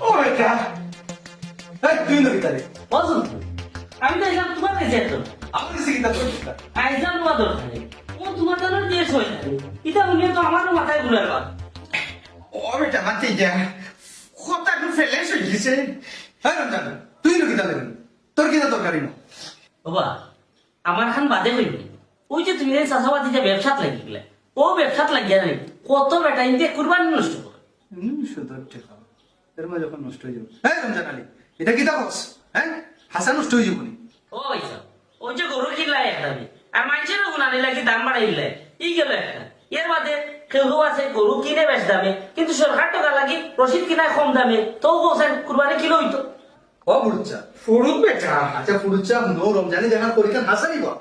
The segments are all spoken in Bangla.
ও বেটা তুই না গিতারে বসুন আমি তো এসব তোমার কাছে যেত আমার কাছে গিতা তোর আইসাম তোমার দরকারে ও তোমার জন্য দেশ হয়ে যাবে এটা উনি তো আমারও মাথায় ঘুরার কথা ও বেটা মাতি যা কথা একটু ফেলে গেছে। হ্যাঁ রমজান তুই না গিতা দেবেন তোর কিনা দরকারি না বাবা আমার খান বাদে হইবে ওই যে তুমি এই চাষাবাদি যে ব্যবসাত লাগি গেলে ও ব্যবসাত লাগিয়া নাই কত বেটা ইন্দে কুরবানি নষ্ট করে সুন্দর টেকা এর মা যখন নষ্ট হয়ে যাবে হ্যাঁ রমজান আলী এটা কিতা বস হ্যাঁ হাসা নষ্ট হয়ে যাবো নি ও ভাইসা ওই যে গরু কিনলাই একটা আর মানুষের গুণানি লাগি দাম বাড়াইলে ই গেল একটা এর বাদে কেউ আছে গরু কিনে বেশ দামে কিন্তু সরকার টাকা লাগি রসিদ কিনায় কম দামে তো বলছেন কুরবানি কিলো হইতো ও ফুরুচ্চা ফুরুত বেটা আচ্ছা ফুরুচ্চা নো রমজানি দেখার পরীক্ষা হাসা নিবা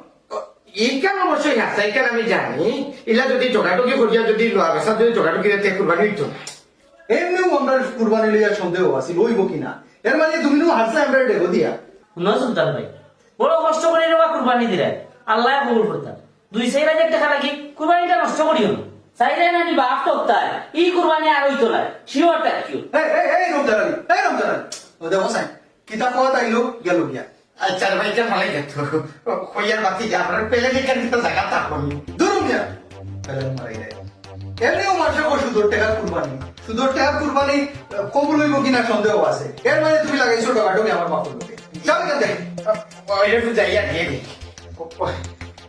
এইখান অবশ্যই আছে এইখান আমি জানি ইলা যদি জোগাটুকি করিয়া যদি লোয়া বেসা যদি জোগাটুকি রেতে কুরবানি হইতো না। এমনিও আমরা কুরবানি লইয়া সন্দেহ আছে লইব কিনা এর মানে তুমি নো হাসলে আমরা দেখো দিয়া ন সুলতান ভাই বড় কষ্ট করে নেওয়া কুরবানি দিলে আল্লাহ কবুল করতাম 2,000 টাকা লাগি কুরবানিটা নষ্ট করিও না চাইলে না নিবা আফতার ই কুরবানি আর হইতো না শিওর কিউ এই রমজান আলী ও দেখো সাই কিতা কথা আইলো গেল গিয়া আচ্ছা ভাই যা ভালো গেত কইয়ার বাতি যা আপনার পেলে দিকেন তো জায়গা থাকুন দূর গিয়া পেলেন মারাই দেয় এমনিও মানুষের সুদর টাকা কুরবানি সুদর টাকা কুরবানি কবুল হইব কিনা সন্দেহ আছে এর মানে তুমি লাগাইছো টাকাটুকি আমার বাপের লোকে যাও এখান থেকে ওইটা একটু যাইয়া দিয়ে দিই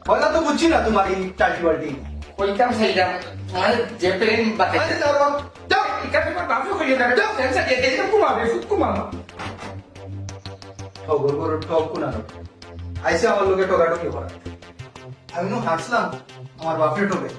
হয়তো তো বুঝছি না তোমার এই টাটি বাল্টি ওইটাম সেইটাম তোমার যে প্লেন বাতি আচ্ছা যাও বাবা, যাও এখানে তোমার বাপু কইয়া না যাও সেন্সা দিয়ে দিই তো কুমাবে ফুট কুমামা ঠগর গরুর ঠগ কোনা আইসে আমার লোকে টোকাটুকি করা আমি নো হাসলাম আমার বাপের ঠকে